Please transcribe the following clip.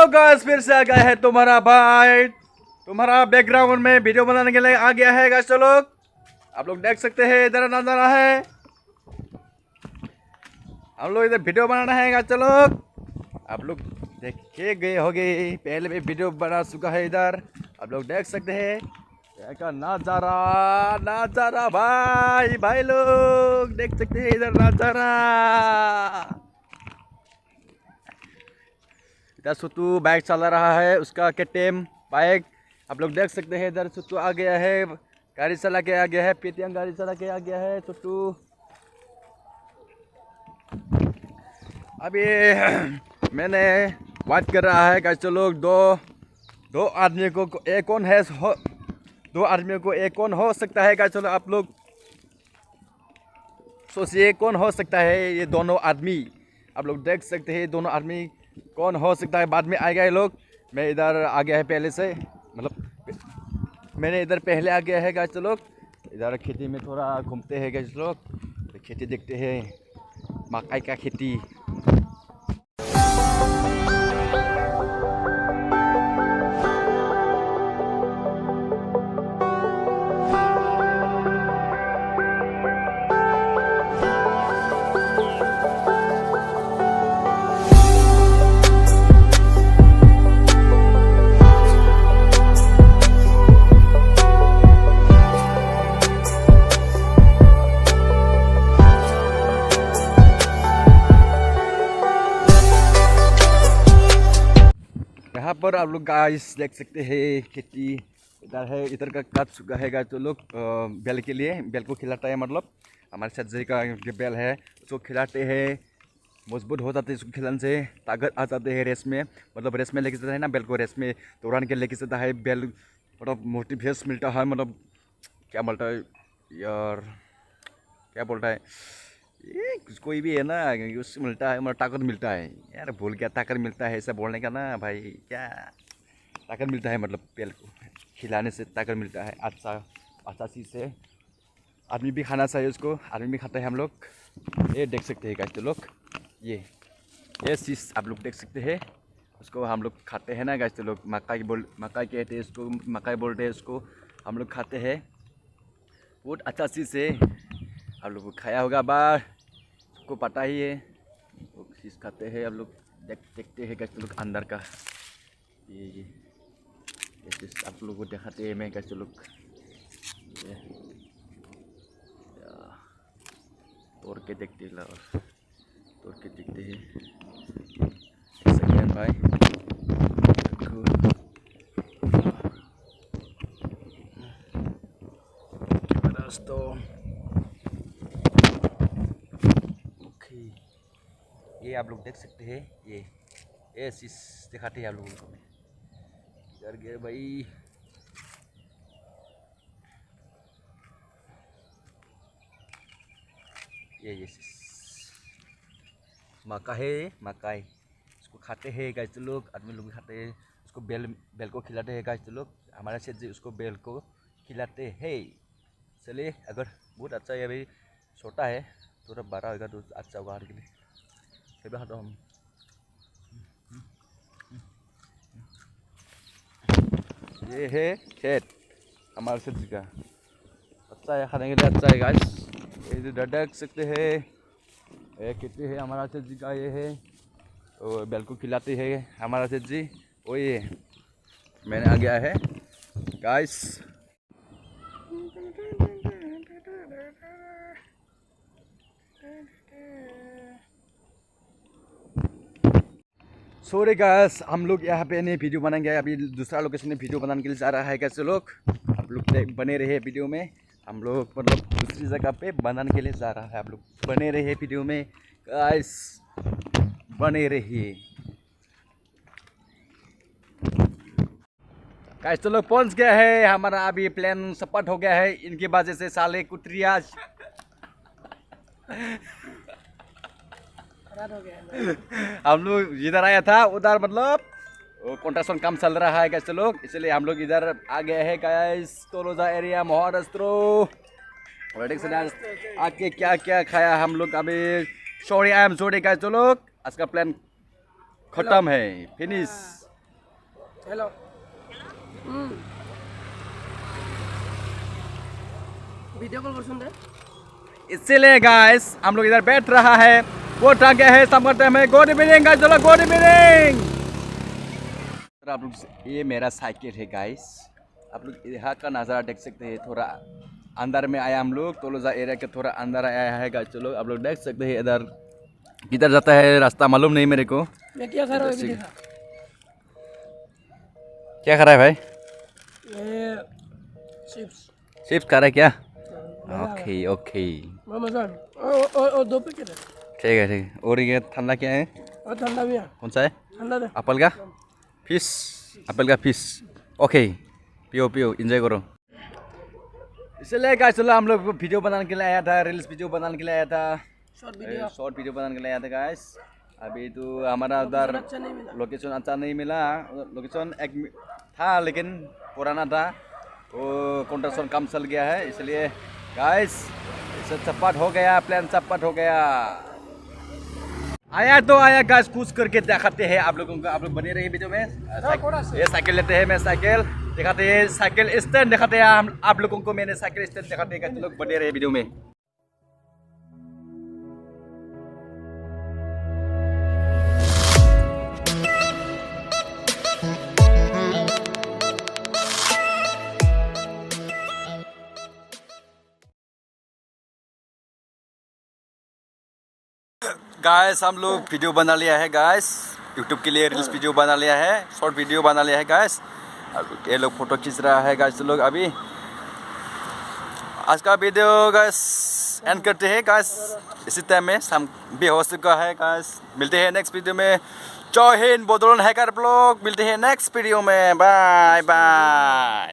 Guys फिर से आ गया है तुम्हारा भाई। तुम्हारा बैकग्राउंड में वीडियो बनाने के लिए आ गया है गाइस। चलो आप लोग देख सकते हैं, इधर नजारा है। हम लोग इधर वीडियो बनाना है गाइस। चलो आप लोग देख के गए होगे, पहले भी वीडियो बना चुका है इधर। आप लोग देख सकते हैं का नजारा नजारा भाई भाई लोग देख सकते हैं इधर नजारा। इधर सुतू बाइक चला रहा है, उसका केटीएम बाइक आप लोग देख सकते हैं। इधर सुतू आ गया है, गाड़ी चला के आ गया है, पेटीएम गाड़ी चला के आ गया है सुतू। अभी मैंने बात कर रहा है कैसे लोग दो आदमी को एक कौन है, दो आदमियों को एक कौन हो सकता है क्या। चलो आप लोग सोचिए कौन हो सकता है ये दोनों आदमी। आप लोग देख सकते हैं दोनों आदमी कौन हो सकता है, बाद में आएगा ये लोग। मैं इधर आ गया है पहले से, मतलब मैंने इधर पहले आ गया है गाइस। तो लोग इधर खेती में थोड़ा घूमते हैं गाइस। लोग खेती देखते हैं, मकई का खेती। यहाँ पर आप लोग गाइस देख सकते हैं खेती इधर है, इधर का काट चुका है गाइस। तो लोग बैल के लिए, बैल को खिलाता है, मतलब हमारे सज्जरी का जो बैल है उसको खिलाते हैं, मजबूत हो जाते हैं उसको खिलाने से, ताकत आ जाते हैं रेस में। मतलब रेस में लेके जाता है ना बैल को, रेस में दौड़ान के लेके जाता है बैल। मतलब मोटिवेश मिलता है, मतलब क्या बोलता है यार, क्या बोलता है ये कोई भी है ना, उससे मिलता है मतलब ताकत मिलता है यार, भूल गया, ताकत मिलता है ऐसा बोलने का ना भाई। क्या ताकत मिलता है, मतलब पेल को खिलाने से ताकत मिलता है। अच्छा अच्छा चीज़ है, आदमी भी खाना चाहिए उसको, आदमी भी खाता है हम लोग। ये देख सकते हैं गाइस। तो लोग ये चीज़ आप लोग देख सकते हैं, उसको हम लोग खाते हैं ना गाइस। तो लोग मकाई कहते हैं उसको, मकाई बोलते हैं उसको, हम लोग खाते हैं। बहुत अच्छा चीज़ है, आप लोग को खाया होगा बार, सबको पता ही है वो चीज़ खाते हैं। आप लोग देखते हैं कैसे लोग अंदर का ये चीज़ आप लोग को दिखाते हैं मैं कैसे लोग तोड़ के देखते हैं, तोड़ के देखते हैं सेकेंड भाई। तो ये आप लोग देख सकते हैं, ये चीज़ दिखाते हैं आप लोगों को। इधर गए भाई, ये चीज़ मका है, मकाई इसको खाते हैं गाइस। तो लोग आदमी लोग खाते हैं उसको, बेल को खिलाते हैं गाइस। तो लोग हमारे से जी उसको बेल को खिलाते हैं। चलिए अगर बहुत अच्छा है, अभी छोटा है, थोड़ा बड़ा होगा तो अच्छा होगा के लिए। फिर खाता हम ये है खेत हमारे सब्जी का, अच्छा है खाने के लिए, अच्छा है गाइस। ये जो देख सकते हैं ये खेती है हमारा सब्जी का, ये है और बैल को खिलाते हैं हमारा सब्जी। वो ये मैंने आ गया है गाइस। सॉरी गाइस, हम लोग यहाँ पे नहीं वीडियो बनाएंगे, अभी दूसरा लोकेशन में वीडियो बनाने के लिए जा रहा है कैसे लोग। आप लोग बने रहे वीडियो में, हम लोग मतलब दूसरी जगह पे बनाने के लिए जा रहा है। आप लोग बने रहे वीडियो में गाइस, बने रहिए गाइस। तो लोग पहुँच गया है, हमारा अभी प्लान सपट हो गया है इनकी वजह से, साले कुतरिया हम लोग जिधर आया था उधर मतलब कंस्ट्रक्शन काम चल रहा है कैसे लोग, इसलिए हम लोग इधर आ गए हैं गाइस, तोलोजा एरिया महाराष्ट्र। आके क्या क्या खाया हम लोग अभी, sorry I am sorry guys. तो लोग आज का प्लान खत्म है, फिनिश। हेलो वीडियो कॉल कर सुन इसीलिए गाइस हम लोग इधर बैठ रहा है, वो टांगे है शाम का टाइम है। गुड इवनिंग गाइस, चलो गुड इवनिंग। आप लोग ये मेरा साइकिल है गाइस, आप लोग यहाँ का नज़ारा देख सकते हैं। थोड़ा अंदर में आया हम लोग, तोलोजा एरिया के थोड़ा अंदर आया है गाइस। चलो आप लोग देख सकते हैं इधर किधर जाता है रास्ता मालूम नहीं मेरे को। मैं क्या खा रहा हूँ क्या खा रहा है भाई? ये चिप्स चिप्स खा रहा है क्या? ओके ओके और 2 पैकेट है। ठीक है ठीक है। और ये ठंडा क्या है? और ठंडा भी है। कौन सा है? ठंडा दे। एप्पल का फिश, एप्पल का फिश। ओके पियो पियो, एंजॉय करो। इसलिए गाइस चलो हम लोग वीडियो बनाने के लिए आया था, रील्स वीडियो बनाने के लिए आया था, शॉर्ट वीडियो बनाने के लिए आया था गाइस। अभी तो हमारा उधर लोकेशन अच्छा नहीं मिला। लोकेशन एक था लेकिन पुराना था, वो कंस्ट्रक्शन काम चल गया है, इसलिए गाइस इसे चप्पट हो गया, प्लान चप्पट हो गया। आया तो आया गाइस, कुछ करके दिखाते हैं आप लोगों को। आप लोग बने रहिए वीडियो में। ये साइकिल लेते हैं, मैं साइकिल दिखाते हैं, साइकिल स्टैंड दिखाते हैं हम आप लोगों को। मैंने साइकिल स्टैंड दिखाते हैं, तो लोग बने रहिए वीडियो में। गाइस हम लोग वीडियो बना लिया है गाइस, यूट्यूब के लिए रील्स वीडियो बना लिया है, शॉर्ट वीडियो बना लिया है गाइस। ये लोग फोटो खींच रहा है गाइस। लोग अभी आज का वीडियो गाइस एंड करते हैं गाइस। इसी टाइम में शाम भी हो चुका है गाइस। मिलते हैं नेक्स्ट वीडियो में। जय हिंद, बोधोलन हैकर ब्लॉग। मिलते हैं नेक्स्ट वीडियो में। Bye bye.